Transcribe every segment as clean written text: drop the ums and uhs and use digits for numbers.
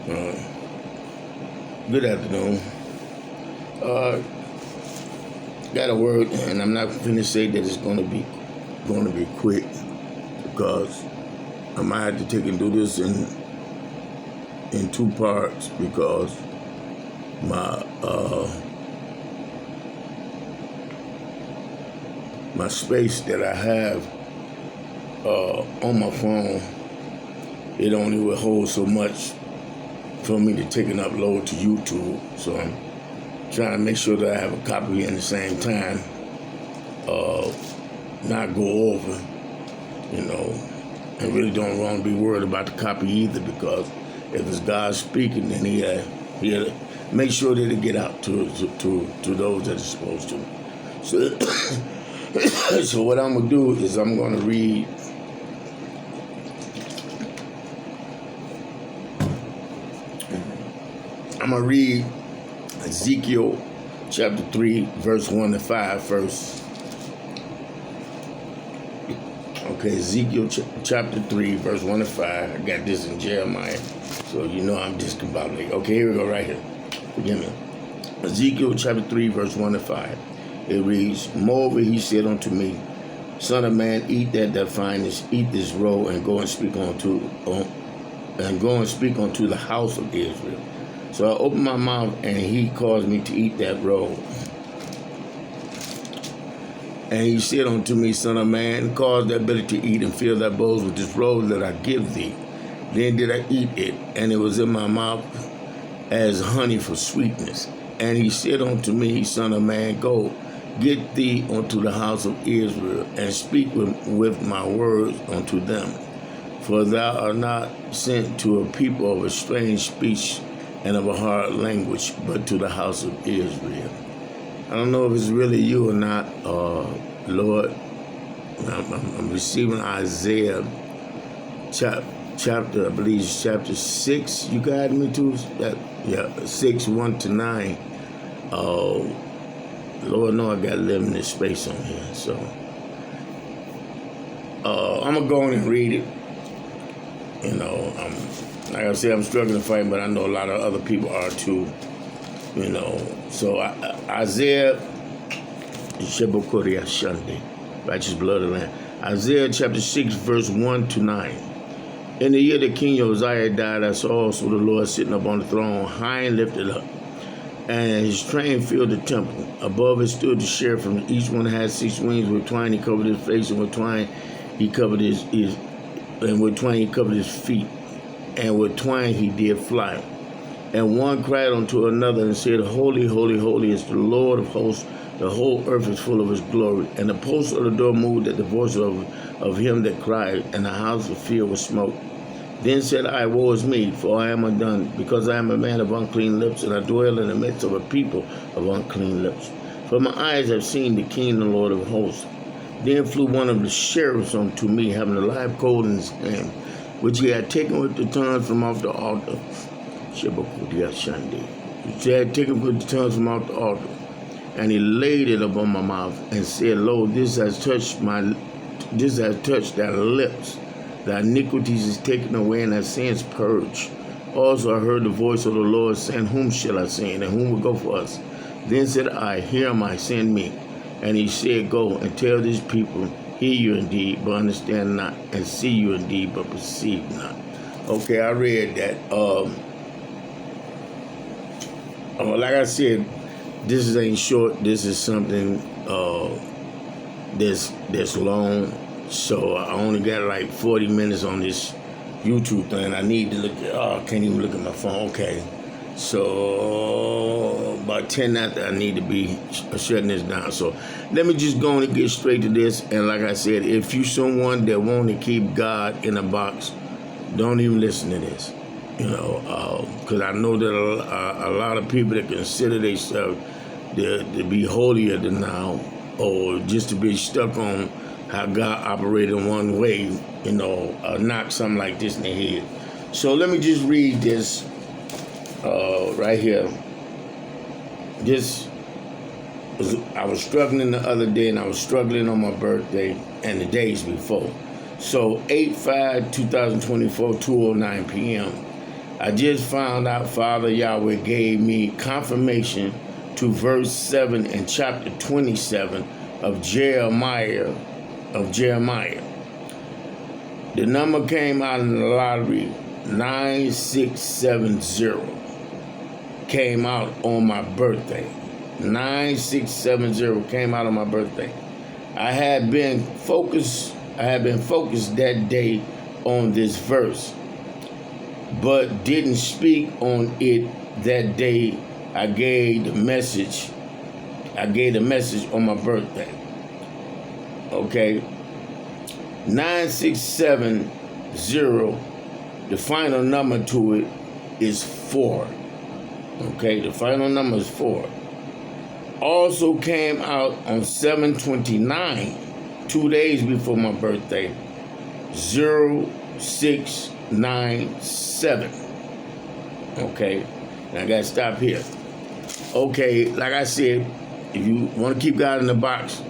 Uh, Good afternoon. Got a word, and I'm not going to say that it's going to be quick because I might have to take and do this in two parts because my space that I have on my phone, it only will hold so much for me to take and upload to YouTube. So I'm trying to make sure that I have a copy in the same time, not go over, and really don't want to be worried about the copy either, because if it's God speaking, then he'll make sure that it get out to those that it's supposed to. So what I'm gonna do is I'm gonna read Ezekiel chapter 3, verse 1 to 5 first. Okay, Ezekiel chapter 3, verse 1 to 5. I got this in Jeremiah, so I'm discombobulated. Okay, here we go, right here. Forgive me. Ezekiel chapter 3, verse 1 to 5. It reads, "Moreover, he said unto me, Son of man, eat that finest, eat this roll, and go and speak unto the house of Israel. So I opened my mouth, and he caused me to eat that roll. And he said unto me, Son of man, cause thy belly to eat, and fill thy bowls with this roll that I give thee. Then did I eat it, and it was in my mouth as honey for sweetness. And he said unto me, Son of man, go, get thee unto the house of Israel, and speak with my words unto them. For thou art not sent to a people of a strange speech and of a hard language, but to the house of Israel." I don't know if it's really you or not, Lord. I'm receiving Isaiah chapter, I believe it's chapter 6. You guided me to? 6, 1 to 9. Lord, know I got to live in this space on here. So I'm going to go on and read it. Like I said, I'm struggling to fight, but I know a lot of other people are too. So Isaiah, righteous blood of the Lamb. Isaiah chapter 6, verse 1 to 9. In the year that King Uzziah died, I saw also the Lord sitting upon the throne, high and lifted up, and his train filled the temple. Above it stood the seraphim. Each one had 6 wings. With twine he covered his face, and with twine he covered his feet, and with twine he did fly. And one cried unto another and said, Holy, holy, holy is the Lord of hosts. The whole earth is full of his glory. And the posts of the door moved at the voice of him that cried, and the house was filled with smoke. Then said I, Woe is me, for I am undone, because I am a man of unclean lips, and I dwell in the midst of a people of unclean lips. For my eyes have seen the King, the Lord of hosts. Then flew one of the sheriffs unto me, having a live coal in his hand, which he had taken with the tongues from off the altar. He had taken with the tongues from off the altar, and he laid it upon my mouth, and said, Lo, this has touched thy lips. Thy iniquities is taken away, and thy sins purged. Also I heard the voice of the Lord saying, Whom shall I send, and whom will go for us? Then said I, Here am I, send me. And he said, Go and tell these people, Hear you indeed, but understand not, and see you indeed, but perceive not. Okay, I read that. Like I said, this ain't short. This is something that's long. So I only got like 40 minutes on this YouTube thing. I need to look at, I can't even look at my phone. Okay. So about 10 after, I need to be shutting this down. So let me just go on and get straight to this. And like I said, if you someone that want to keep God in a box, don't even listen to this. Because I know that a lot of people that consider themselves to be holier than thou, or just to be stuck on how God operated in one way, knock something like this in the head. So let me just read this right here. I was struggling the other day, and I was struggling on my birthday and the days before. So 8/5/2024, 2:09 p.m. I just found out Father Yahweh gave me confirmation to verse 7 in chapter 27 of Jeremiah. The number came out in the lottery, 9670. Came out on my birthday. 9670 came out on my birthday. I had been focused that day on this verse, but didn't speak on it that day. I gave the message on my birthday. Okay. 9670, the final number to it is 4. Okay, the final number is 4. Also came out on 7/29, 2 days before my birthday, 0697. Okay, and I gotta stop here. Okay, like I said, if you want to keep God in the box,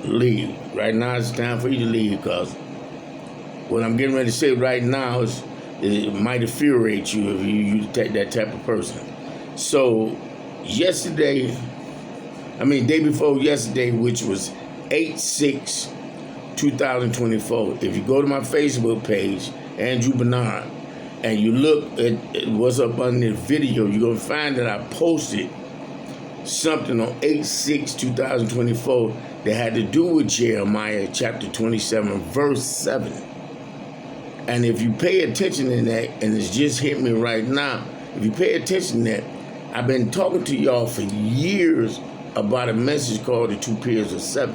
leave. Right now it's time for you to leave, because what I'm getting ready to say right now it might infuriate you if you take that type of person. So day before yesterday, which was 8/6/2024, if you go to my Facebook page, Andrew Bernard, and you look at what's up under the video, you're going to find that I posted something on 8/6/2024 that had to do with Jeremiah chapter 27, verse 7. And if you pay attention to that, and it's just hit me right now, if you pay attention to that, I've been talking to y'all for years about a message called the 2 Pairs of 7.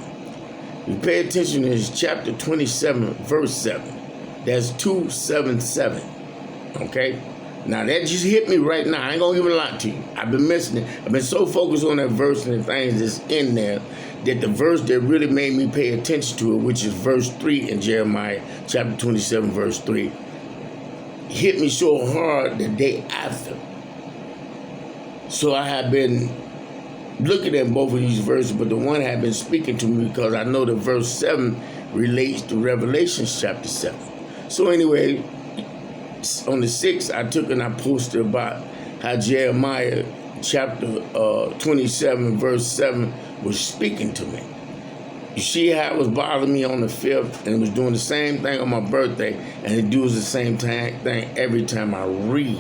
If you pay attention to this chapter 27, verse 7, that's 277. Okay? Now that just hit me right now. I ain't gonna give a lot to you. I've been missing it. I've been so focused on that verse and the things that's in there that the verse that really made me pay attention to it, which is verse 3 in Jeremiah chapter 27, verse 3, hit me so hard the day after. So I have been looking at both of these verses, but the one had been speaking to me because I know that verse 7 relates to Revelation chapter 7. So anyway, on the 6th, I took and I posted about how Jeremiah chapter 27, verse 7 was speaking to me. You see how it was bothering me on the 5th, and it was doing the same thing on my birthday, and it does the same thing every time I read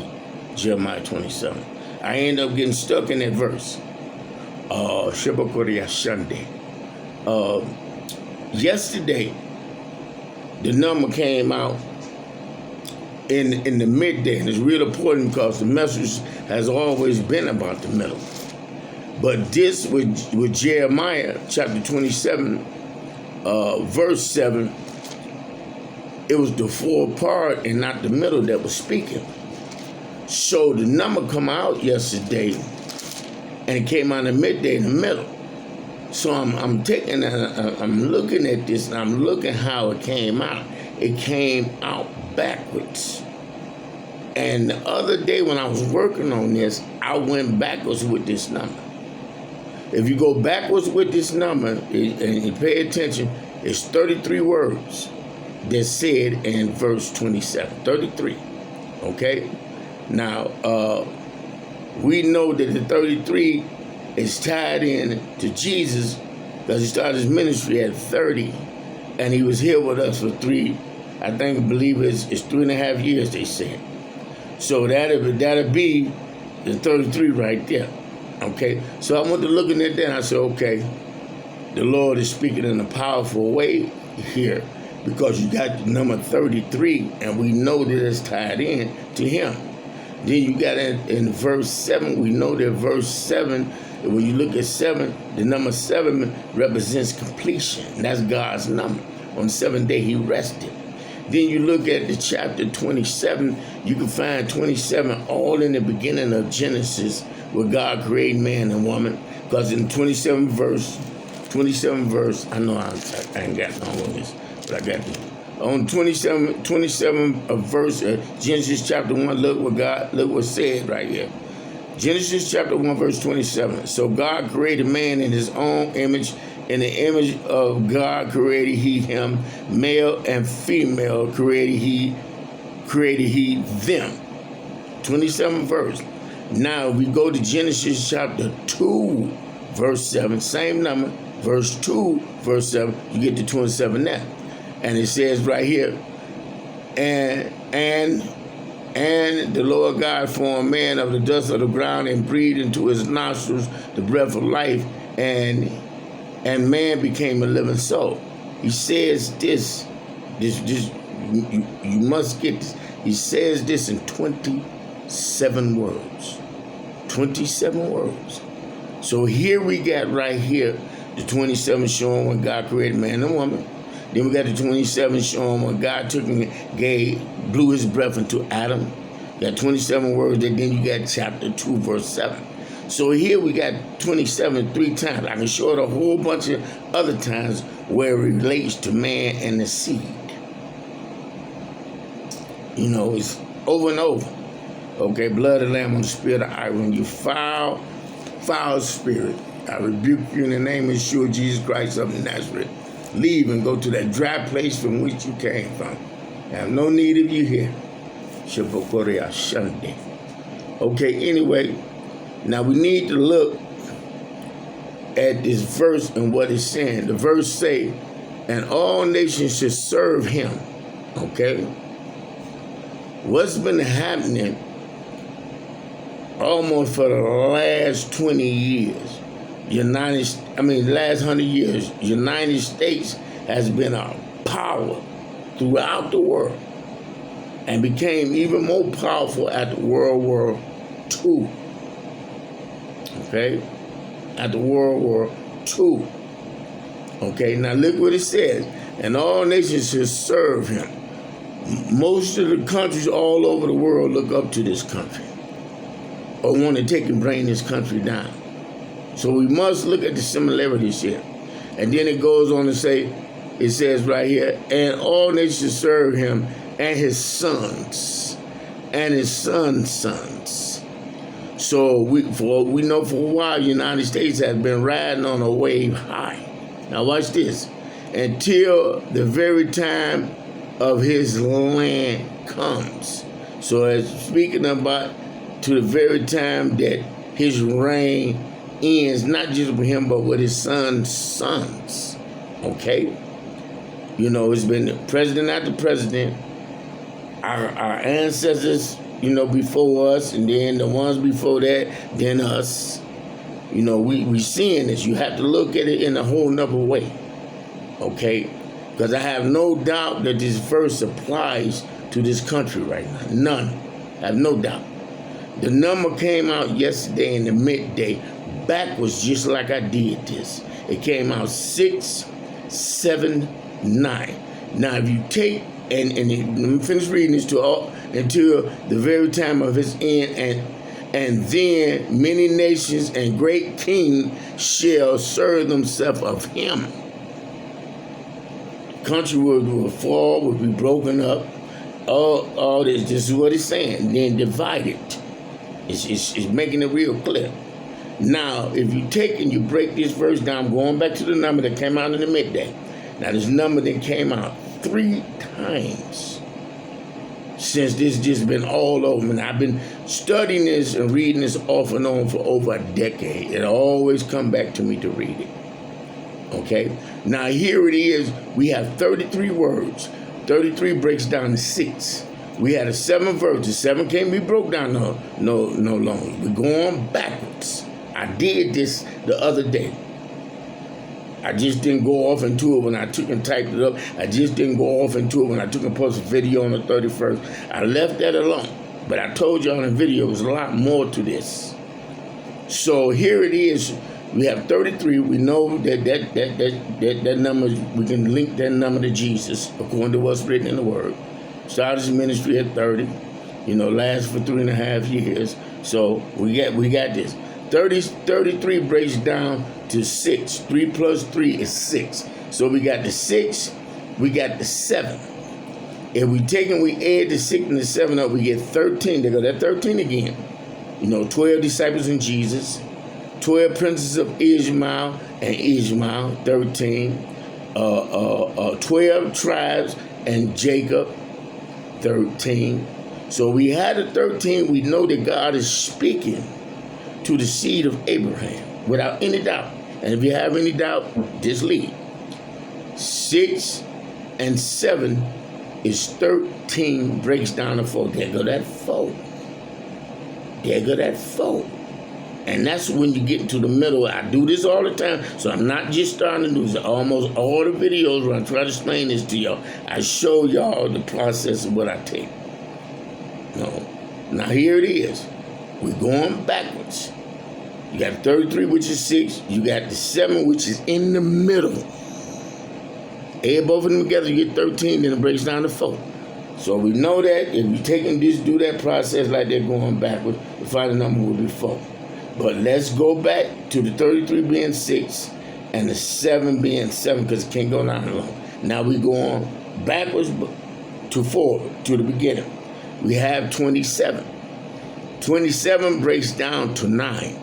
Jeremiah 27. I end up getting stuck in that verse. Yesterday, the number came out in the midday, and it's real important because the message has always been about the middle. But this with Jeremiah chapter 27, verse 7, it was the forepart and not the middle that was speaking. So the number come out yesterday, and it came out in the midday in the middle. So I'm looking at this, and I'm looking how it came out. It came out backwards. And the other day when I was working on this, I went backwards with this number. If you go backwards with this number and you pay attention, it's 33 words that's said in verse 27. 33. Okay? Now, we know that the 33 is tied in to Jesus because he started his ministry at 30, and he was here with us for I believe it's 3.5 years, they said. So that'll be the 33 right there. Okay? So I went to looking at that, and I said, okay, the Lord is speaking in a powerful way here because you got the number 33, and we know that it's tied in to him. Then you got in verse 7, we know that verse 7, when you look at 7, the number 7 represents completion. And that's God's number. On the 7th day, he rested. Then you look at the chapter 27, you can find 27 all in the beginning of Genesis, where God created man and woman. Because in 27 verse, I know I ain't got all of this, but I got this. On 27 verse, Genesis chapter 1, look what said right here. Genesis chapter 1, verse 27. So God created man in his own image. In the image of God created he him. Male and female created he them. 27th verse. Now we go to Genesis chapter 2, verse 7, same number, verse 2, verse 7, you get to 27 now. And it says right here, and the Lord God formed man of the dust of the ground and breathed into his nostrils the breath of life, and man became a living soul. He says this you must get this. He says this in 27 words. 27 words. So here we got right here the 27 showing when God created man and woman. Then we got the 27 showing when God took and blew his breath into Adam. You got 27 words, and then you got chapter 2, verse 7. So here we got 27 3 times. I can show it a whole bunch of other times where it relates to man and the seed. You know, it's over and over. Okay, blood of the lamb on the spirit of iron. You foul spirit, I rebuke you in the name of Yeshua Jesus Christ of Nazareth. Leave and go to that dry place from which you came from. I have no need of you here. Okay, anyway, now we need to look at this verse and what it's saying. The verse say, and all nations should serve him. Okay? What's been happening almost for the last 20 years? Last 100 years, United States has been a power throughout the world and became even more powerful after World War II. Okay? After World War II. Okay, now look what it says. And all nations should serve him. Most of the countries all over the world look up to this country or want to take and bring this country down. So we must look at the similarities here. And then it goes on to say, it says right here, and all nations serve him and his sons and his sons' sons. So we know for a while the United States has been riding on a wave high. Now watch this. Until the very time of his land comes. So as speaking about to the very time that his reign ends, not just with him, but with his son's sons. Okay? You know, it's been president after president. Our ancestors, you know, before us, and then the ones before that, then us. You know, we seeing this. You have to look at it in a whole nother way. Okay? Because I have no doubt that this verse applies to this country right now. None. I have no doubt. The number came out yesterday in the midday. Backwards, just like I did this. It came out 679. Now, if you take and let me finish reading this until the very time of his end, and then many nations and great kings shall serve themselves of him. Country will fall, will be broken up. All this is what it's saying. Then divided. It's making it real clear. Now, if you take and you break this verse down, going back to the number that came out in the midday. Now, this number that came out 3 times since this just been all over. And I've been studying this and reading this off and on for over a decade. It always come back to me to read it. Okay? Now, here it is. We have 33 words. 33 breaks down to 6. We had a 7th verse. The 7 can't be broke down no longer. We're going backwards. I did this the other day. I just didn't go off into it when I took and typed it up. I just didn't go off into it when I took and posted a video on the 31st. I left that alone. But I told you on the video there's a lot more to this. So here it is. We have 33. We know that number, we can link that number to Jesus according to what's written in the Word. Started his ministry at 30. You know, lasted for 3.5 years. So we got this. 33 breaks down to 6. 3 plus 3 is 6. So we got the 6, we got the 7. If we take and we add the 6 and the 7 up, we get 13. There go that 13 again. You know, 12 disciples in Jesus, 12 princes of Ishmael and Ishmael, 13. 12 tribes and Jacob, 13. So we had a 13. We know that God is speaking to the seed of Abraham without any doubt. And if you have any doubt, just leave. 6 and 7 is 13, breaks down to 4. There go that 4. There go that 4. And that's when you get into the middle. I do this all the time, so I'm not just starting to do this. Almost all the videos when I try to explain this to y'all, I show y'all the process of what I take. No. Now here it is. We're going backwards. You got 33, which is 6. You got the 7, which is in the middle. Add both of them together, you get 13, then it breaks down to 4. So we know that if you take and just do that process like they're going backwards, the final number will be 4. But let's go back to the 33 being 6 and the 7 being 7 because it can't go down alone. Now we go on backwards to forward to the beginning. We have 27. 27 breaks down to 9.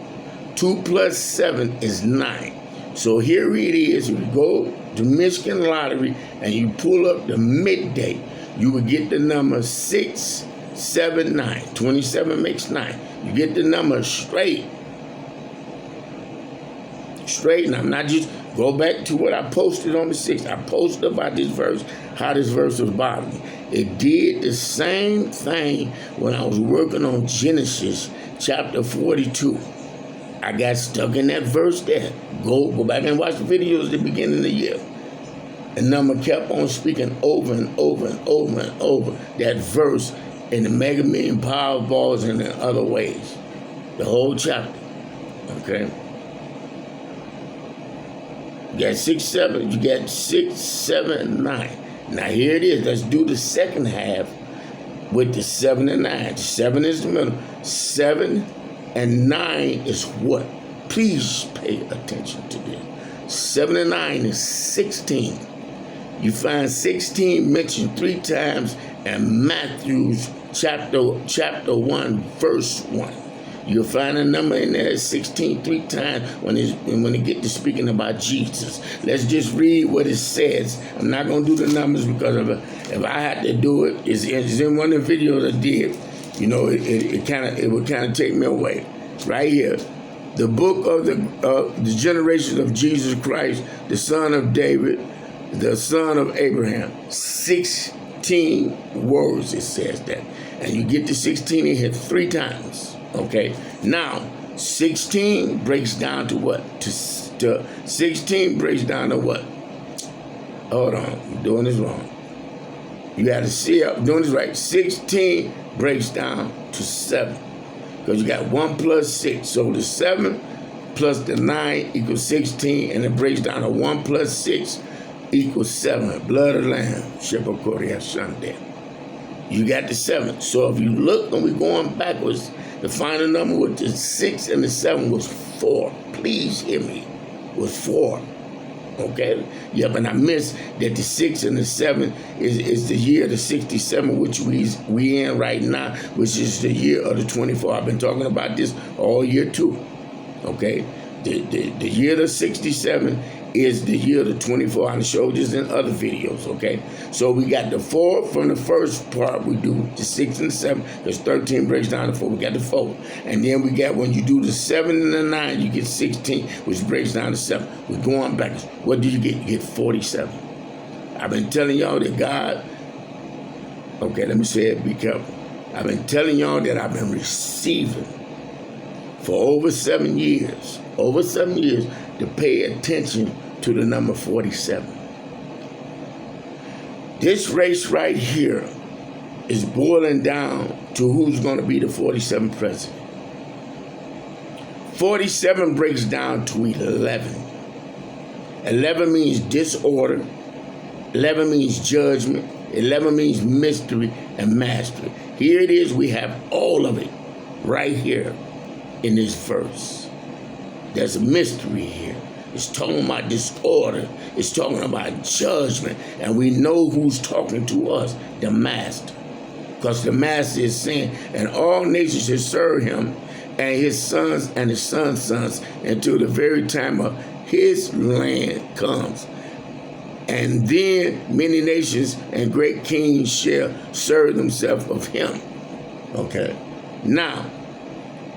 2 plus 7 is 9. So here it is. If you go to Michigan Lottery and you pull up the midday, you would get the number 6, 7, 9. 27 makes 9. You get the number straight. And I'm not just, go back to what I posted on the 6th. I posted about this verse, how this verse was bothering me. It did the same thing when I was working on Genesis chapter 42. I got stuck in that verse there. Go back and watch the videos at the beginning of the year. The number kept on speaking over and over and over and over that verse in the Mega Million Powerballs and in other ways. The whole chapter. Okay? You got 6, 7. You got 6, 7, 9. Now here it is. Let's do the second half with the 7 and 9. The 7 is the middle. 7 and 9 is what? Please pay attention to this. 7 and 9 is 16. You find 16 mentioned 3 times in Matthew's chapter 1, verse 1. You'll find a number in there 16 3 times when it get to speaking about Jesus. Let's just read what it says. I'm not going to do the numbers because if I had to do it, it's in one of the videos I did. You know, it would kind of take me away. Right here, the book of the generations of Jesus Christ, the son of David, the son of Abraham. 16 words it says that, and you get to 16 and hit 3 times. Okay, now 16 breaks down to what? To 16 breaks down to what? Hold on, I'm doing this wrong. You got to see I'm doing this right. 16 breaks down to 7 because you got 1 plus 6. So the 7 plus the 9 equals 16, and it breaks down to 1 plus 6 equals 7. Blood of Lamb, Shepakoria Sunday. You got the 7. So if you look when we're going backwards, the final number with the 6 and the 7 was 4. Please hear me. Was 4. Okay? Yeah, but I missed that the 6 and the 7 is the year of the 67, which we in right now, which is the year of the 24. I've been talking about this all year too. Okay? The year of 67 is the year of the 24. I showed this in other videos, okay? So we got the 4 from the first part we do, the 6 and the 7, because 13 breaks down to 4. We got the 4. And then we got, when you do the 7 and the 9, you get 16, which breaks down to 7. We're going back. What do you get? You get 47. I've been telling y'all that God, okay, let me say it, be careful. I've been telling y'all that I've been receiving for over 7 years, to pay attention to the number 47. This race right here is boiling down to who's going to be the 47th president. 47 breaks down to 11. 11 means disorder. 11 means judgment. 11 means mystery and mastery. Here it is. We have all of it right here in this verse. There's a mystery here. It's talking about disorder. It's talking about judgment. And we know who's talking to us, the Master. Because the Master is saying, and all nations should serve him, and his sons and his sons' sons, until the very time of his land comes. And then many nations and great kings shall serve themselves of him. Okay. Now,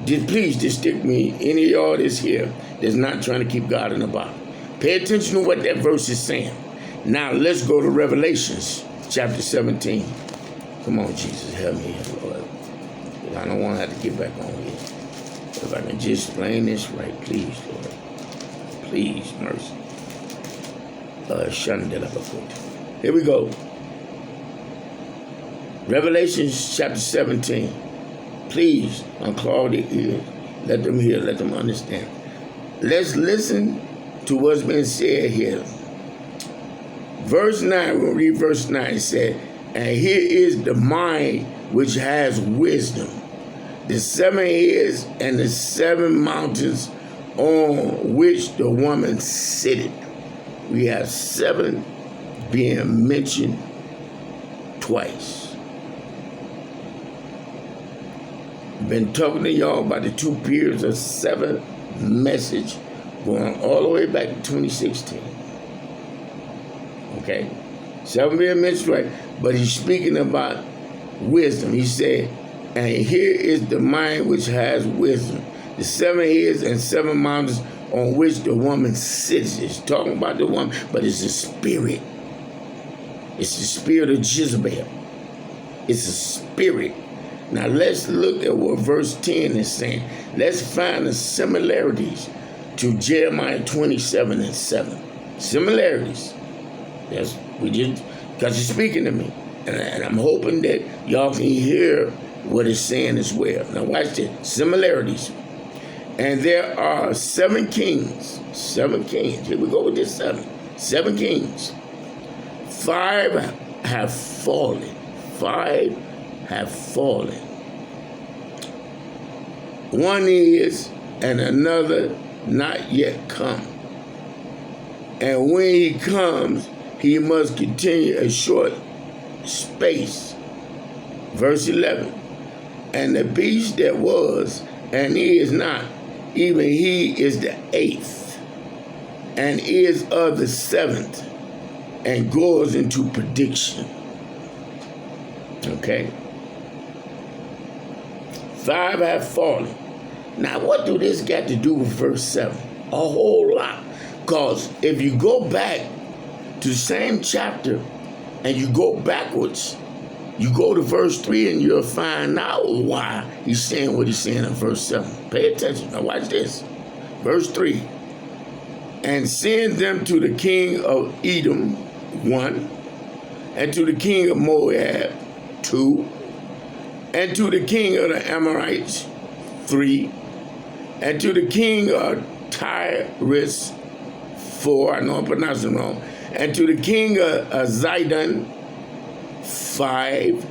please just stick me, any of y'all that's here that's not trying to keep God in the Bible. Pay attention to what that verse is saying. Now, let's go to Revelations chapter 17. Come on, Jesus, help me here, Lord. I don't want to have to get back on here. But if I can just explain this right, please, Lord. Please, mercy. Here we go. Revelation chapter 17. Please unclog their ears. Let them hear. Let them understand. Let's listen to what's been said here. Verse 9, we'll read verse 9. It said, and here is the mind which has wisdom. The 7 heads and the 7 mountains on which the woman sitteth. We have 7 being mentioned twice. Been talking to y'all about the 2 periods of 7 message going all the way back to 2016. Okay? 7 being mentioned twice, but he's speaking about wisdom. He said, and here is the mind which has wisdom. The 7 heads and 7 mountains on which the woman sits. It's talking about the woman, but it's a spirit. It's the spirit of Jezebel. It's a spirit. Now let's look at what verse 10 is saying. Let's find the similarities to Jeremiah 27 and 7. Similarities. Yes, we did, because you're speaking to me. And I'm hoping that y'all can hear what it's saying as well. Now watch this. Similarities. And there are 7 kings. 7 kings. Here we go with this 7. 7 kings. 5 have fallen. 5 have fallen. 1 is, and another not yet come. And when he comes, he must continue a short space. Verse 11. And the beast that was, and is not, even he is the 8th, and is of the 7th, and goes into prediction. Okay? 5 have fallen. Now, what do this got to do with verse 7? A whole lot. Because if you go back to the same chapter and you go backwards, you go to verse 3 and you'll find out why he's saying what he's saying in verse 7. Pay attention. Now watch this. Verse 3. And send them to the king of Edom, 1, and to the king of Moab, 2, and to the king of the Amorites, 3, and to the king of Tyrus, 4, I know I'm pronouncing it wrong, and to the king of Zidon, 5,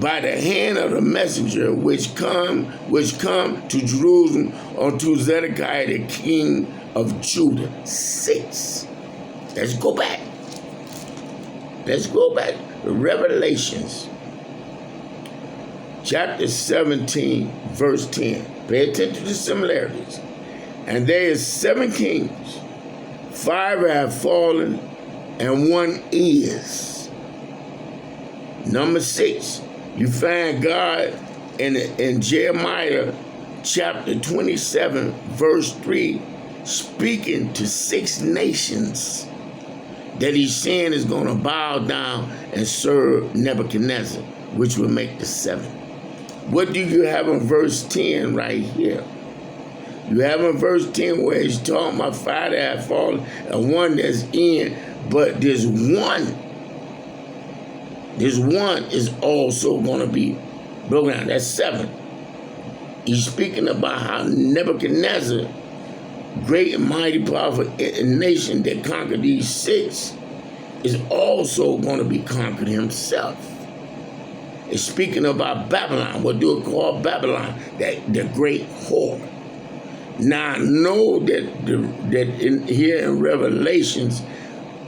by the hand of the messenger which come to Jerusalem unto Zedekiah the king of Judah. 6. Let's go back. Let's go back to Revelations chapter 17, verse 10. Pay attention to the similarities. And there is 7 kings, 5 have fallen, and 1 is. Number 6, you find God in Jeremiah chapter 27, verse 3, speaking to 6 nations that he's saying is going to bow down and serve Nebuchadnezzar, which will make the 7. What do you have in verse 10 right here? You have in verse 10 where he's talking about 5 that have fallen and 1 that's in, but there's 1. This 1 is also going to be broken down. That's 7. He's speaking about how Nebuchadnezzar, great and mighty, powerful nation that conquered these 6, is also going to be conquered himself. It's speaking about Babylon. What do we call Babylon? The great whore. Now I know that here in Revelations,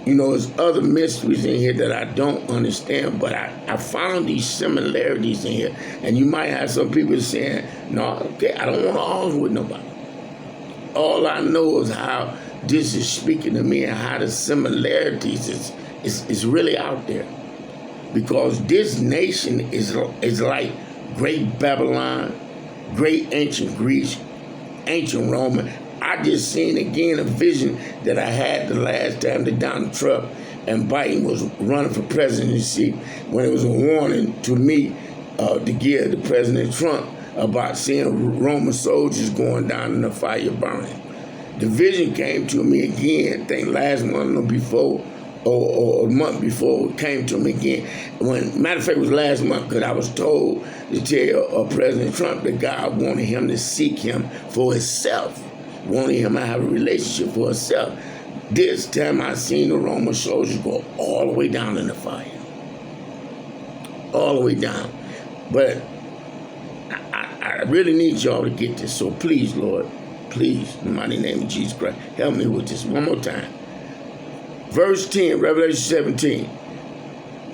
you know, there's other mysteries in here that I don't understand, but I found these similarities in here. And you might have some people saying, no, okay, I don't want to argue with nobody. All I know is how this is speaking to me and how the similarities is really out there. Because this nation is like great Babylon, great ancient Greece, ancient Rome. I just seen again a vision that I had the last time that Donald Trump and Biden was running for presidency, when it was a warning to me to give to President Trump about seeing Roman soldiers going down in the fire burning. The vision came to me again, I think last month or before, or a month before, it came to me again. Matter of fact, it was last month, because I was told to tell President Trump that God wanted him to seek him for himself, wanted him to have a relationship for himself. This time I seen the Roman soldiers go all the way down in the fire. All the way down. But I really need y'all to get this. So please, Lord, please, in the mighty name of Jesus Christ, help me with this one more time. Verse 10, Revelation 17.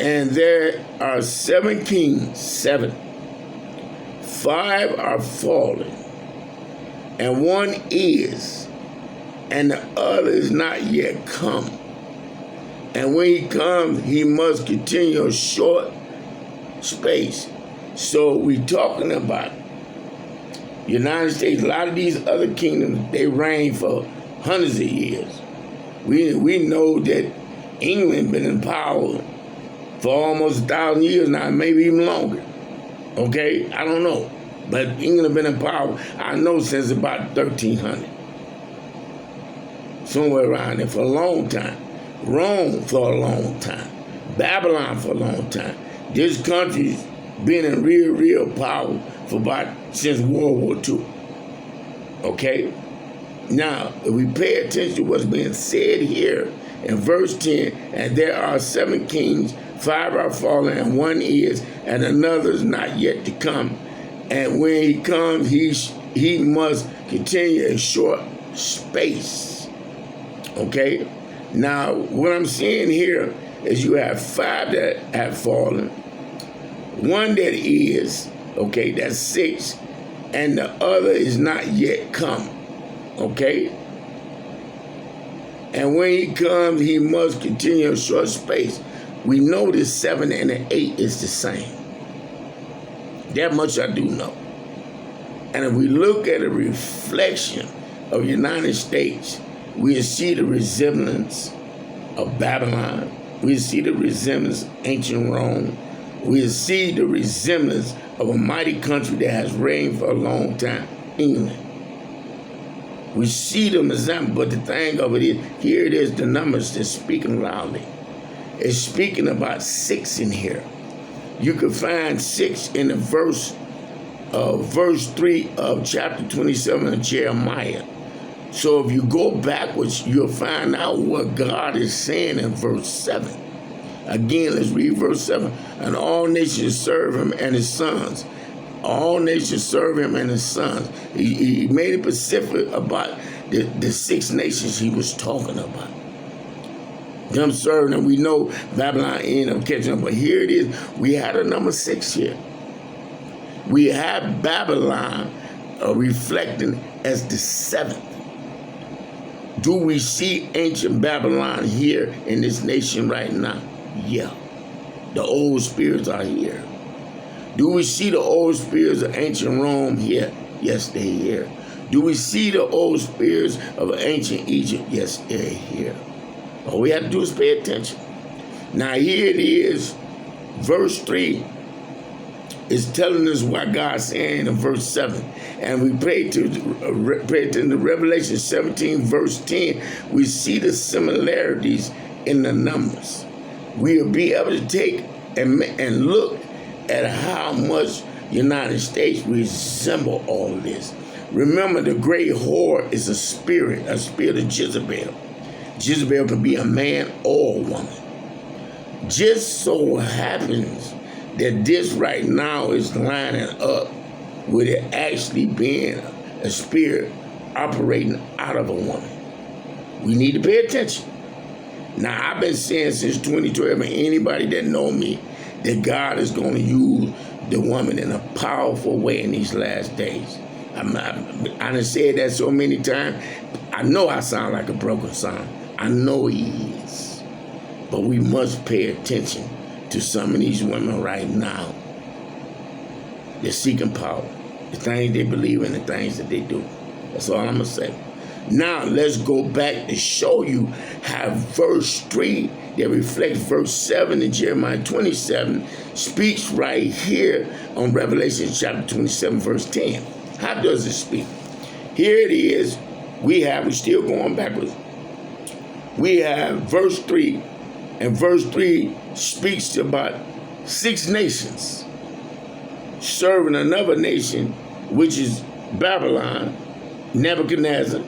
And there are 7 kings, 7. 5 are fallen, and 1 is, and the other is not yet come. And when he comes, he must continue a short space. So we're talking about United States. A lot of these other kingdoms, they reign for hundreds of years. We know that England been in power for almost 1,000 years now, maybe even longer. Okay? I don't know. But England been in power, I know, since about 1300. Somewhere around there for a long time. Rome for a long time. Babylon for a long time. This country's been in real power for since World War II. Okay? Now, if we pay attention to what's being said here in verse 10, and there are 7 kings, 5 are fallen, and 1 is, and another is not yet to come. And when he comes, he must continue a short space. Okay? Now, what I'm seeing here is you have 5 that have fallen, 1 that is, okay, that's 6, and the other is not yet come. Okay? And when he comes, he must continue a short space. We know the 7 and the 8 is the same. That much I do know. And if we look at a reflection of the United States, we see the resemblance of Babylon. We see the resemblance of ancient Rome. We see the resemblance of a mighty country that has reigned for a long time, England. We see them example, but the thing of it is, here it is, the numbers that's speaking loudly. It's speaking about 6 in here. You can find 6 in the verse 3 of chapter 27 of Jeremiah. So if you go backwards, you'll find out what God is saying in verse 7. Again, let's read verse 7. And all nations serve him and his sons. All nations serve him and his sons. He made it specific about the 6 nations he was talking about. Them serving them. We know Babylon ended up catching them. But here it is. We had a number 6 here. We have Babylon reflecting as the 7th. Do we see ancient Babylon here in this nation right now? Yeah. The old spirits are here. Do we see the old spirits of ancient Rome here? Yes, they're here. Do we see the old spirits of ancient Egypt? Yes, they're here. All we have to do is pay attention. Now here it is, verse 3 is telling us what God's saying in verse 7. And we pray to the Revelation 17, verse 10, we see the similarities in the numbers. We'll be able to take and look at how much United States resemble all of this. Remember, the great whore is a spirit of Jezebel. Jezebel can be a man or a woman. Just so happens that this right now is lining up with it actually being a spirit operating out of a woman. We need to pay attention. Now, I've been saying since 2012, and anybody that know me, that God is going to use the woman in a powerful way in these last days. I done said that so many times. I know I sound like a broken song. I know he is. But we must pay attention to some of these women right now. They're seeking power. The things they believe in, the things that they do. That's all I'm going to say. Now, let's go back to show you how verse 3 that reflects verse 7 in Jeremiah 27 speaks right here on Revelation chapter 27, verse 10. How does it speak? Here it is. We're still going backwards. We have verse 3, and verse 3 speaks about 6 nations serving another nation, which is Babylon, Nebuchadnezzar,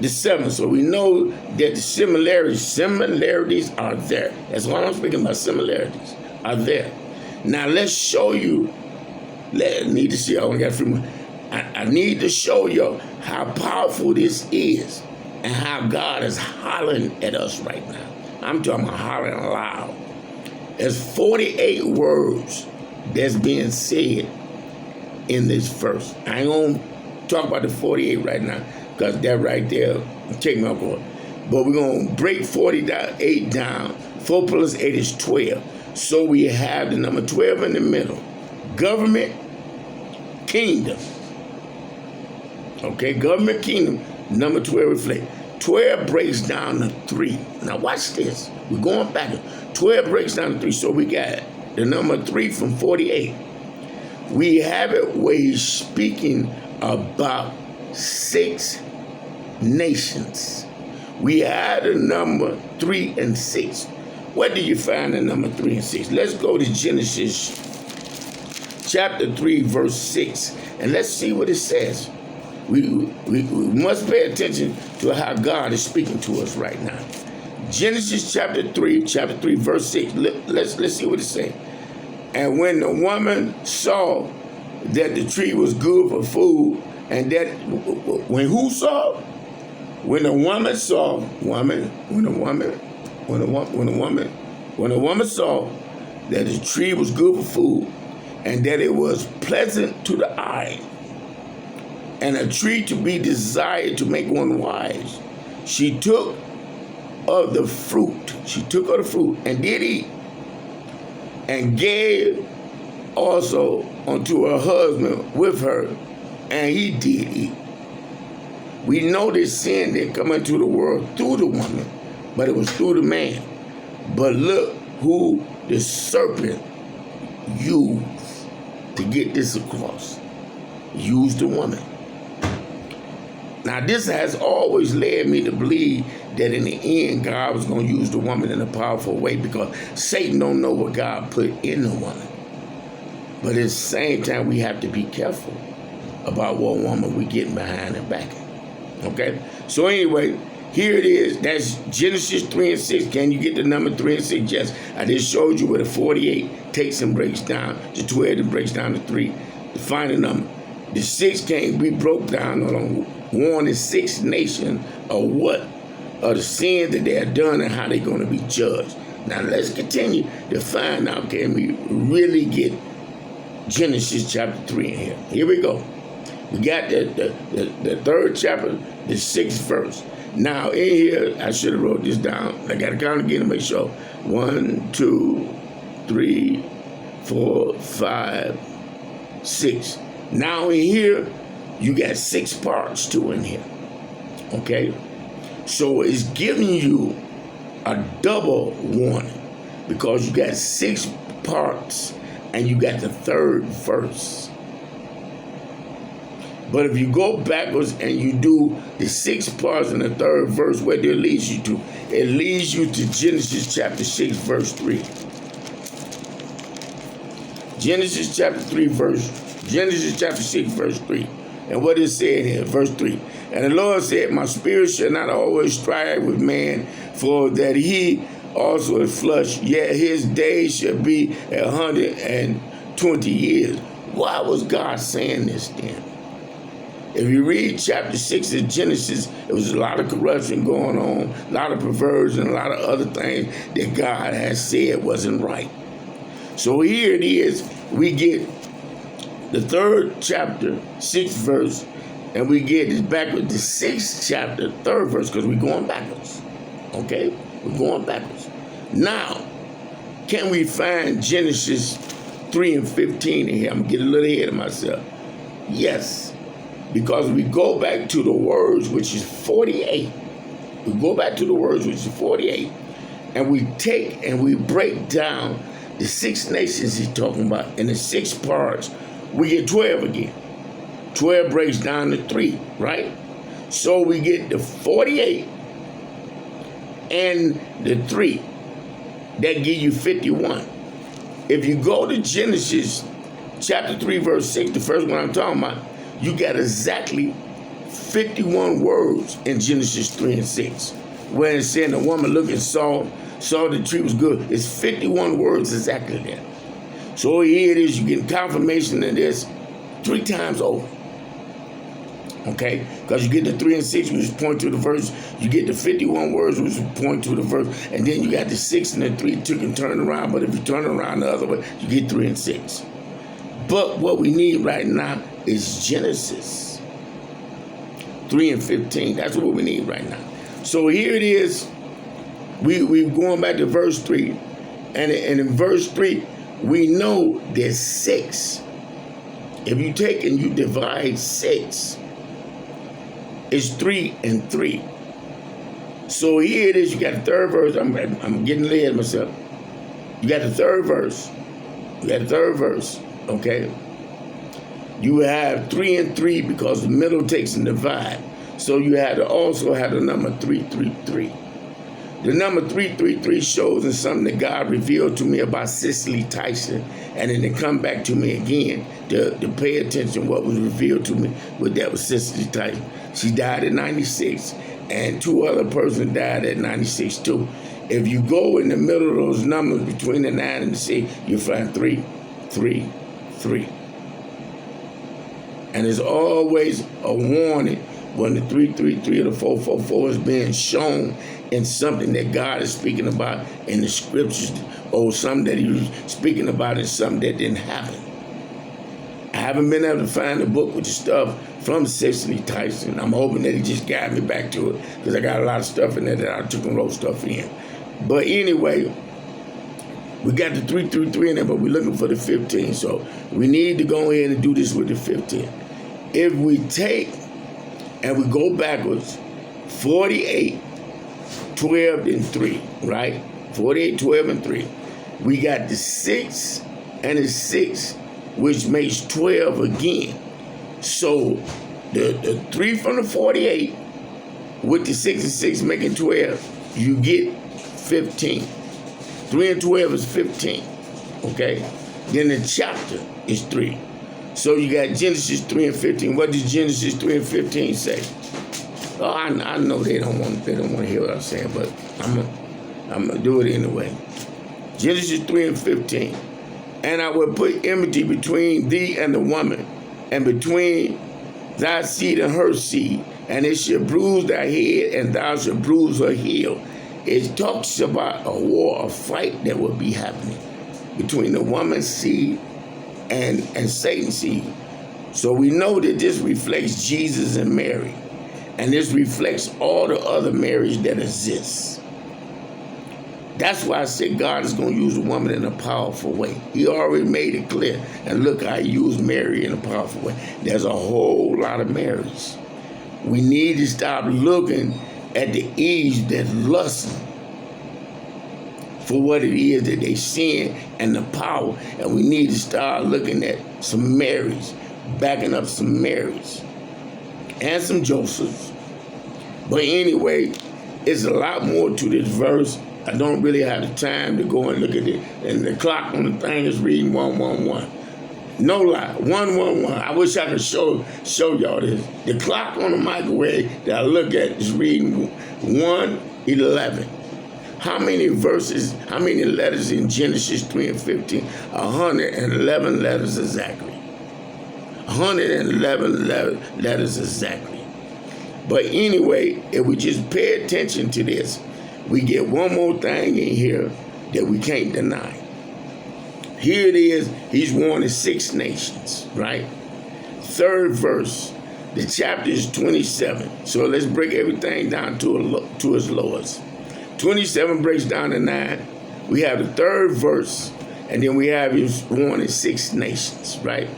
the 7th. So we know that the similarities are there. That's why I'm speaking about similarities are there. Now let's show you. I need to see. I only got a few more. I need to show you how powerful this is and how God is hollering at us right now. I'm talking about hollering loud. There's 48 words that's being said in this verse. I ain't going to talk about the 48 right now because that right there take me off course. But we're going to break 48 down. 4 plus 8 is 12. So we have the number 12 in the middle. Government, kingdom. Okay, government, kingdom, number 12 reflect. 12 breaks down to 3. Now watch this. We're going back. 12 breaks down to 3. So we got the number 3 from 48. We have it where he's speaking about 6 nations. We had the number 3 and 6. What do you find in number 3 and 6? Let's go to Genesis chapter 3, verse 6, and let's see what it says. We must pay attention to how God is speaking to us right now. Genesis chapter 3, verse 6. Let's see what it says. And when the woman saw that the tree was good for food, and that when who saw? When the woman saw, when the woman saw that the tree was good for food, and that it was pleasant to the eye, and a tree to be desired to make one wise, she took of the fruit. And did eat, and gave also unto her husband with her, and he did eat. We know this sin didn't come into the world through the woman, but it was through the man. But look who the serpent used to get this across. Used the woman. Now, this has always led me to believe that in the end, God was going to use the woman in a powerful way, because Satan don't know what God put in the woman. But at the same time, we have to be careful about what woman we getting behind and backing. Okay? So anyway, here it is. That's Genesis 3 and 6. Can you get the number 3 and 6? Yes. I just showed you where the 48 takes and breaks down to 12 and breaks down to 3. The final number. The 6 can't be broke down on one and 6 nations of what? Of the sin that they have done and how they're going to be judged. Now let's continue to find out, can we really get Genesis chapter 3 in here. Here we go. We got the 3rd chapter, the 6th verse. Now in here, I should have wrote this down. I got to count again to make sure. 1, 2, 3, 4, 5, 6. Now in here, you got 6 parts too in here. Okay? So it's giving you a double warning, because you got 6 parts and you got the 3rd verse. But if you go backwards and you do the 6 parts and the 3rd verse, where it leads you to? It leads you to Genesis chapter 6, verse 3. Genesis chapter 6, verse 3. And what is said here, verse 3. And the Lord said, my spirit shall not always strive with man, for that he also is flesh, yet his days shall be 120 years. Why was God saying this then? If you read chapter 6 of Genesis, there was a lot of corruption going on, a lot of perversion, a lot of other things that God has said wasn't right. So here it is, we get the 3rd chapter, 6th verse, and we get this back with the 6th chapter, 3rd verse, because we're going backwards. Okay? We're going backwards. Now, can we find Genesis 3 and 15 in here. I'm going to get a little ahead of myself. Yes, because we go back to the words, which is 48. We go back to the words, which is 48, and we take and we break down the 6 nations he's talking about in the 6 parts. We get 12 again. 12 breaks down to 3, right? So we get the 48 and the 3. That give you 51. If you go to Genesis chapter 3, verse 6, the first one I'm talking about, you got exactly 51 words in Genesis 3 and 6. Where it's saying the woman looked and saw the tree was good. It's 51 words exactly there. So here it is, you get confirmation of this 3 times over. Okay? Because you get the 3 and 6, which point to the verse. You get the 51 words, which point to the verse. And then you got the 6 and the 3 took and turned around. But if you turn around the other way, you get 3 and 6. But what we need right now is Genesis 3 and 15. That's what we need right now. So here it is. We're going back to verse 3. And in verse 3, we know there's 6. If you take and you divide 6, it's 3 and 3. So here it is. You got the third verse. I'm getting ahead of myself. You got the third verse. Okay? You have 3 and 3 because the middle takes and divide. So you had to also have the number 333. The number 333 shows in something that God revealed to me about Cicely Tyson, and then it come back to me again to pay attention what was revealed to me. With that was Cicely Tyson. She died at 96, and 2 other persons died at 96 too. If you go in the middle of those numbers between the 9 and the 6, you find 3, 3, 3. And there's always a warning when the 333 or the 444 is being shown in something that God is speaking about in the scriptures, or something that he was speaking about in something that didn't happen. I haven't been able to find a book with the stuff from Cicely Tyson. I'm hoping that he just guided me back to it, because I got a lot of stuff in there that I took and wrote stuff in. But anyway, we got the 333 in there, but we're looking for the 15. So we need to go ahead and do this with the 15. If we take and we go backwards, 48, 12, and 3, right? 48, 12, and 3. We got the 6 and the 6, which makes 12 again. So the 3 from the 48 with the 6 and 6 making 12, you get 15. 3 and 12 is 15, okay? Then the chapter is 3. So you got Genesis 3 and 15. What does Genesis 3 and 15 say? Oh, I know they don't want to hear what I'm saying, but I'm gonna do it anyway. Genesis 3 and 15. And I will put enmity between thee and the woman, and between thy seed and her seed, and it shall bruise thy head, and thou shalt bruise her heel. It talks about a war, a fight that will be happening between the woman's seed and Satan's seed. So we know that this reflects Jesus and Mary. And this reflects all the other Marys that exist. That's why I said God is going to use a woman in a powerful way. He already made it clear. And look how he used Mary in a powerful way. There's a whole lot of Marys. We need to stop looking at the Eves that lusting for what it is that they sin and the power. And we need to start looking at some Marys, backing up some Marys and some Josephs. But anyway, it's a lot more to this verse. I don't really have the time to go and look at it. And the clock on the thing is reading 111. No lie, 111. I wish I could show y'all this. The clock on the microwave that I look at is reading 111. How many verses, how many letters in Genesis 3 and 15? 111 letters exactly. 111 letters exactly. But anyway, if we just pay attention to this, we get one more thing in here that we can't deny. Here it is, he's warning 6 nations, right? 3rd verse, the chapter is 27. So let's break everything down to its lowest. 27 breaks down to 9. We have the 3rd verse, And then we have him sworn in 6 nations, right?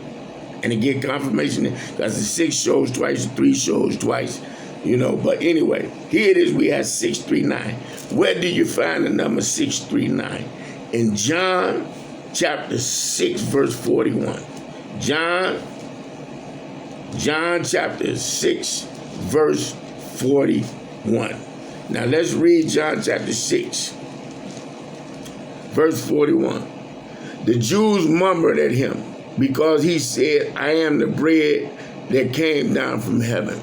And again, confirmation, because the 6 shows twice, 3 shows twice, But anyway, here it is, we have 639. Where do you find the number 639? In John chapter 6, verse 41. John chapter 6, verse 41. Now let's read John chapter 6, verse 41. The Jews murmured at him because he said, I am the bread that came down from heaven.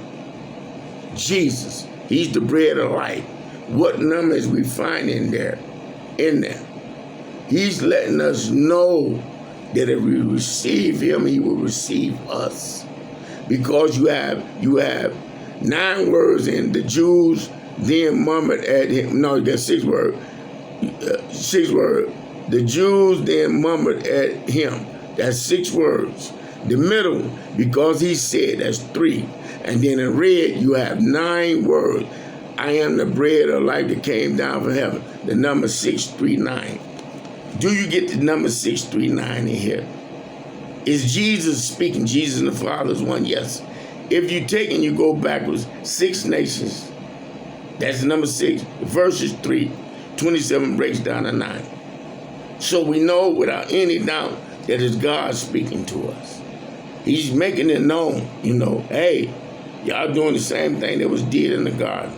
Jesus, he's the bread of life. What numbers we find in there? He's letting us know that if we receive him, he will receive us. Because you have 9 words, and the Jews then murmured at him. No, that's 6 words. 6 words. The Jews then murmured at him. That's 6 words. The middle, because he said, that's 3. And then in red, you have 9 words. I am the bread of life that came down from heaven. The number 639. Do you get the number 639 in here? Is Jesus speaking? Jesus and the Father is one? Yes. If you take and you go backwards, 6 nations, that's the number 6. Verses 3, 27 breaks down to 9. So we know without any doubt that it's God speaking to us. He's making it known, hey, y'all doing the same thing that was did in the garden.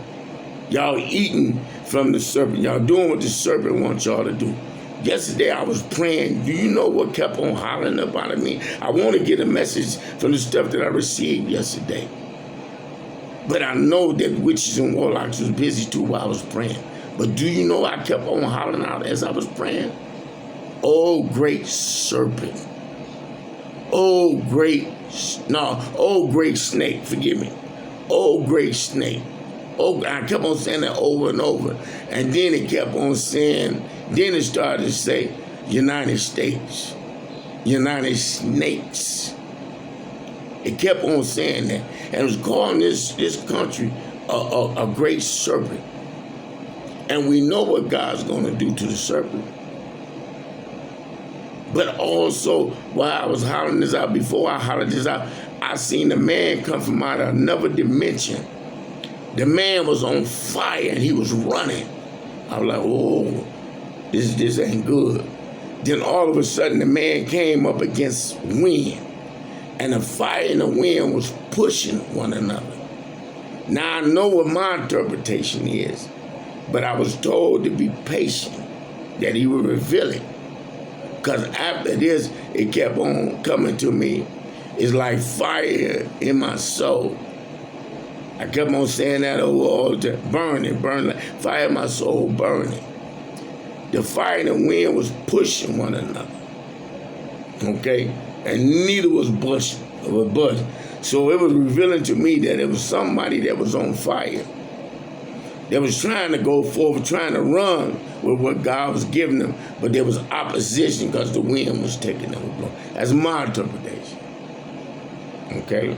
Y'all eating from the serpent. Y'all doing what the serpent wants y'all to do. Yesterday I was praying. Do you know what kept on hollering up out of me? I want to get a message from the stuff that I received yesterday. But I know that witches and warlocks was busy too while I was praying. But do you know I kept on hollering out as I was praying? Oh, great serpent. Oh, great snake, forgive me. Oh, great snake. Oh, I kept on saying that over and over. And then it kept on saying, then it started to say, United States, United Snakes. It kept on saying that. And it was calling this country a great serpent. And we know what God's going to do to the serpent. But also, while I was hollering this out, before I hollered this out, I seen a man come from out of another dimension. The man was on fire and he was running. I was like, oh, this ain't good. Then all of a sudden the man came up against wind. And the fire and the wind was pushing one another. Now I know what my interpretation is. But I was told to be patient, that he would reveal it. Because after this, it kept on coming to me. It's like fire in my soul. I kept on saying that all the time. Burning, like fire in my soul, burning. The fire and the wind was pushing one another. Okay? And neither was bushing. So it was revealing to me that it was somebody that was on fire. They was trying to go forward, trying to run with what God was giving them, but there was opposition because the wind was taking them. That's my interpretation. Okay?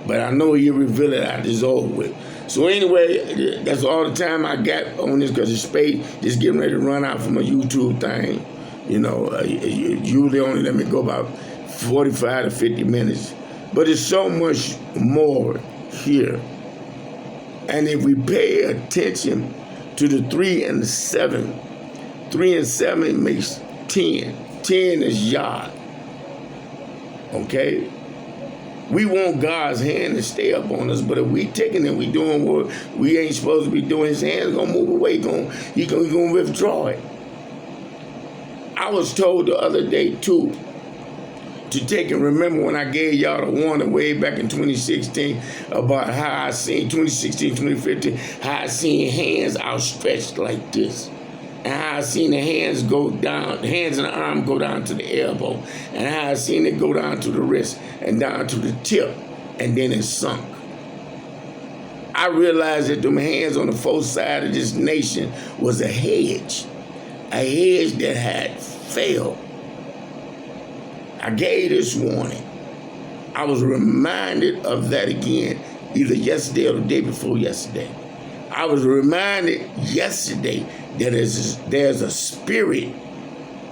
But I know he'll reveal it out this over with. So anyway, that's all the time I got on this because the space just getting ready to run out from a YouTube thing. Usually only let me go about 45 to 50 minutes. But it's so much more here. And if we pay attention to the 3 and the 7, 3 and 7 makes 10. 10 is Yah. Okay? We want God's hand to stay up on us, but if we taking and we doing what we ain't supposed to be doing, his hand's gonna move away. He's gonna withdraw it. I was told the other day too to take and remember when I gave y'all the warning way back in 2016 about how I seen 2016, 2015, how I seen hands outstretched like this. And how I seen the hands go down, the hands and the arm go down to the elbow. And how I seen it go down to the wrist and down to the tip. And then it sunk. I realized that them hands on the fourth side of this nation was a hedge. A hedge that had failed. I gave this warning. I was reminded of that again, either yesterday or the day before yesterday. I was reminded yesterday that there's a spirit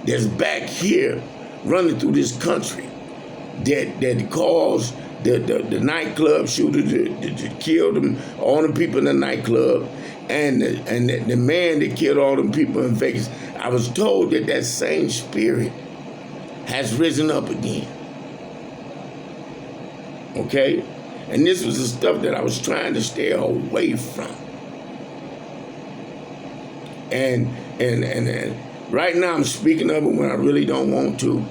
that's back here running through this country that caused the nightclub shooter to kill them, all the people in the nightclub, and the man that killed all them people in Vegas. I was told that same spirit has risen up again. Okay? And this was the stuff that I was trying to stay away from. And right now I'm speaking of it when I really don't want to.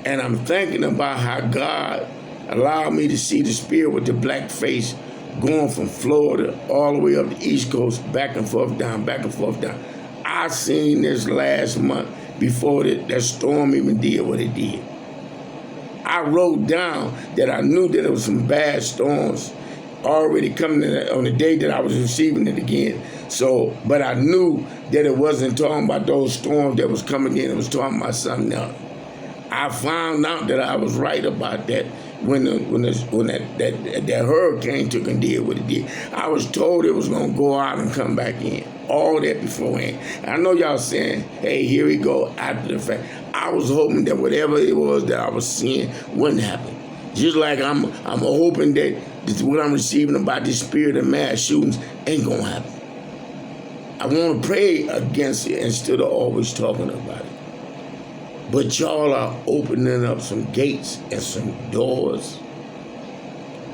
And I'm thinking about how God allowed me to see the spirit with the black face going from Florida all the way up the East Coast, back and forth down, back and forth down. I seen this last month before that storm even did what it did. I wrote down that I knew that there was some bad storms already coming on the day that I was receiving it again. So, but I knew that it wasn't talking about those storms that was coming in. It was talking about something else. I found out that I was right about that when that hurricane took and did what it did. I was told it was going to go out and come back in. All that beforehand. I know y'all saying, hey, here we go after the fact. I was hoping that whatever it was that I was seeing wouldn't happen. Just like I'm hoping that what I'm receiving about this spirit of mass shootings ain't going to happen. I want to pray against it instead of always talking about it. But y'all are opening up some gates and some doors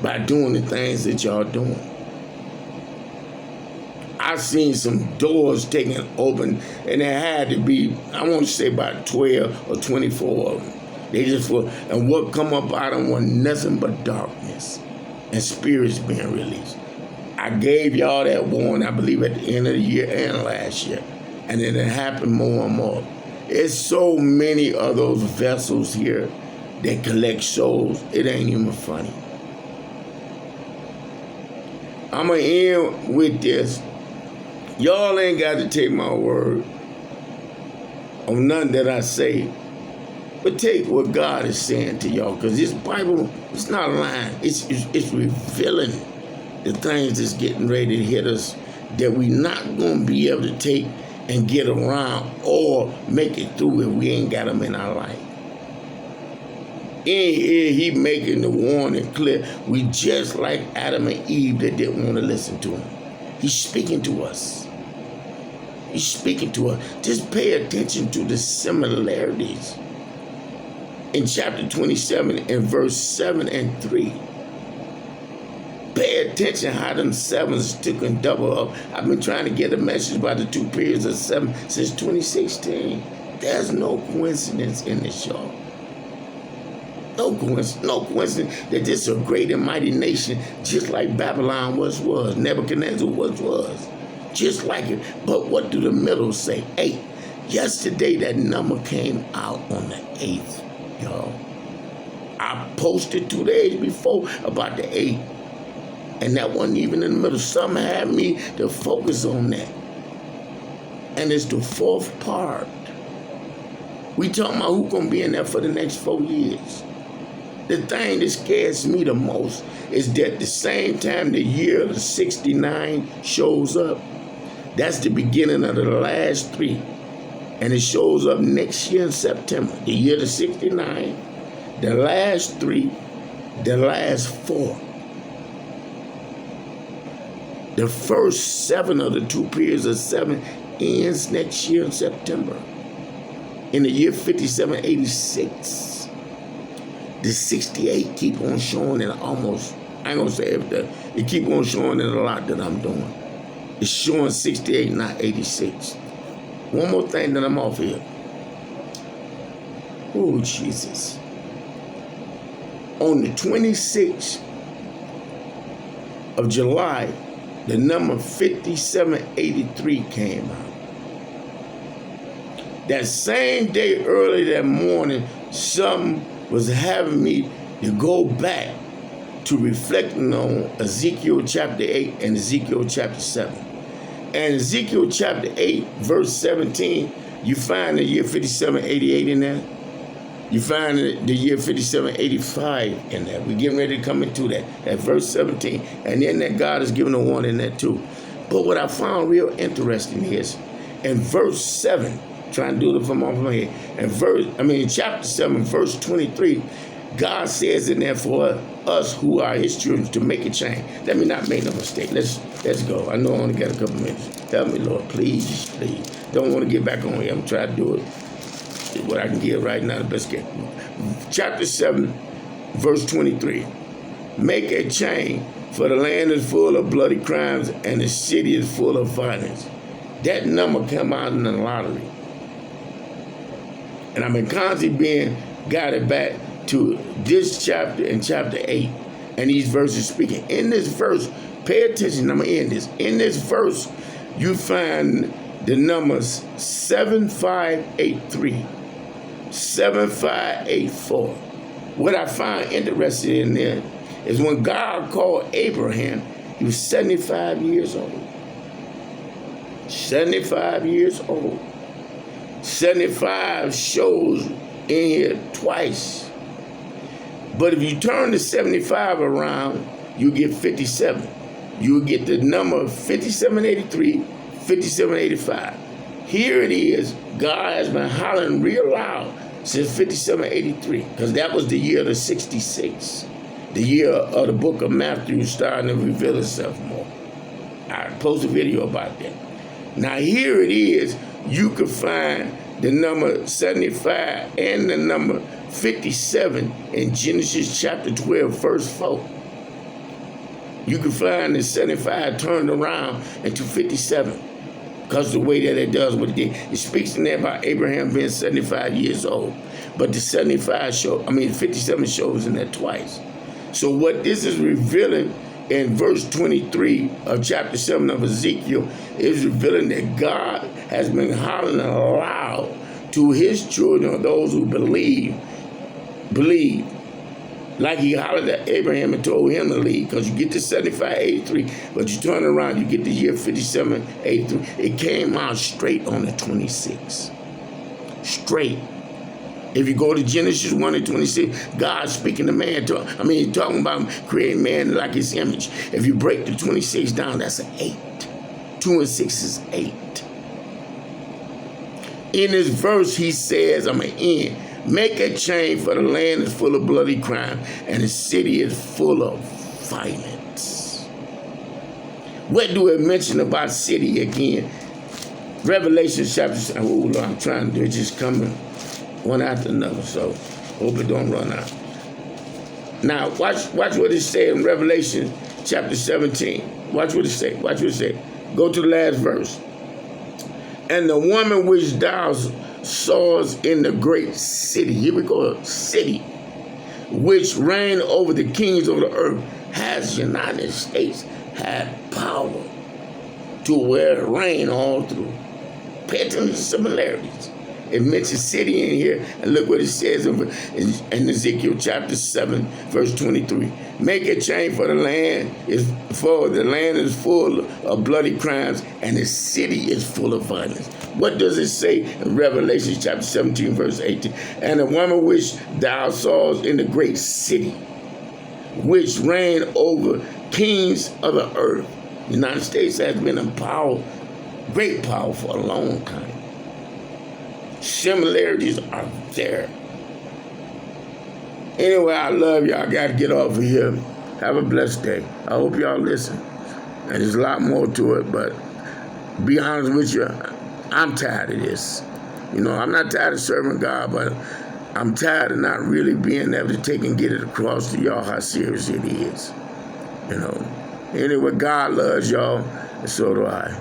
by doing the things that y'all doing. I've seen some doors taken open, and there had to be, I want to say about 12 or 24 of them. They just were, and what come up out of them was nothing but darkness and spirits being released. I gave y'all that warning, I believe, at the end of the year and last year, and it happened more and more. There's so many of those vessels here that collect souls, it ain't even funny. I'm going to end with this. Y'all ain't got to take my word on nothing that I say, but take what God is saying to y'all, because this Bible, it's not lying. It's revealing the things that's getting ready to hit us that we're not going to be able to take and get around or make it through if we ain't got them in our life. In here, he making the warning clear. We just like Adam and Eve that didn't want to listen to him. He's speaking to us. He's speaking to us. Just pay attention to the similarities. In chapter 27, in verse 7 and 3. Pay attention how them sevens took and double up. I've been trying to get a message about the 2 periods of 7 since 2016. There's no coincidence in this, y'all. No coincidence that this is a great and mighty nation, just like Babylon was, Nebuchadnezzar was, just like it. But what do the middle say? 8. Yesterday, that number came out on the 8th, y'all. I posted 2 days before about the 8th. And that wasn't even in the middle. Some had me to focus on that. And it's the 4th part. We talking about who's going to be in there for the next 4 years. The thing that scares me the most is that the same time the year of 69 shows up, that's the beginning of the last 3. And it shows up next year in September. The year of 69, the last 3, the last 4. The first 7 of the 2 periods of 7 ends next year in September. In the year 5786. The 68 keep on showing in almost, I ain't gonna say everything, it keep on showing in a lot that I'm doing. It's showing 68, not 86. One more thing that I'm off here. Oh, Jesus. On the 26th of July, the number 5783 came out. That same day, early that morning, something was having me to go back to reflecting on Ezekiel chapter 8 and Ezekiel chapter 7. And Ezekiel chapter 8, verse 17, you find the year 5788 in there. You find the year 5785 in there. We're getting ready to come into that, at verse 17. And then that God is giving a warning in that too. But what I found real interesting is, in verse 7, Trying to do it from off my head. And chapter 7, verse 23, God says in there for us who are his children to make a change. Let me not make no mistake. Let's go. I know I only got a couple minutes. Help me, Lord. Please, please. Don't want to get back on here. I'm trying to do it what I can get right now, the best get. Chapter 7, verse 23. Make a change, for the land is full of bloody crimes and the city is full of violence. That number came out in the lottery. And I've been constantly being guided back to this chapter and chapter 8 and these verses speaking. In this verse, pay attention, I'm going to end this. In this verse, you find the numbers 7583, 7584. What I find interesting in there is when God called Abraham, he was 75 years old. 75 years old. 75 shows in here twice. But if you turn the 75 around, you get 57. You get the number 5783, 5785. Here it is. God has been hollering real loud since 5783, because that was the year of the 66. The year of the book of Matthew starting to reveal itself more. I posted a video about that. Now here it is. You can find the number 75 and the number 57 in Genesis chapter 12, verse 4. You can find the 75 turned around into 57 because of the way that it does what it did. It speaks in there about Abraham being 75 years old. But the 57 shows in that twice. So what this is revealing in verse 23 of chapter 7 of Ezekiel is revealing that God has been hollering aloud to his children, or those who believe, like he hollered at Abraham and told him to leave, because you get to 7583, but you turn around, you get the year 5783. It came out straight on the 26. Straight. If you go to Genesis 1 and 26, God speaking to man. He's talking about creating man like his image. If you break the 26 down, that's an 8. 2 and 6 is 8. In this verse, he says, I'm going to end. Make a change, for the land is full of bloody crime, and the city is full of violence. What do it mention about city again? Revelation chapter, I'm trying to do it, just coming one after another, so hope it don't run out. Now, watch what it says in Revelation chapter 17. Watch what it says. Go to the last verse. And the woman which thou sawest in the great city, here we go, city, which reigned over the kings of the earth, has the United States had power to where it reign all through. Pay attention to the similarities. It mentions city in here, and look what it says in Ezekiel chapter 7, verse 23. Make a change, for the land is full of bloody crimes, and the city is full of violence. What does it say in Revelation chapter 17, verse 18? And the woman which thou sawest in the great city, which reigned over kings of the earth. The United States has been in power, great power, for a long time. Similarities are there. Anyway, I love y'all. I got to get off of here. Have a blessed day. I hope y'all listen. And there's a lot more to it, but to be honest with you, I'm tired of this. I'm not tired of serving God, but I'm tired of not really being able to take and get it across to y'all how serious it is. Anyway, God loves y'all, and so do I.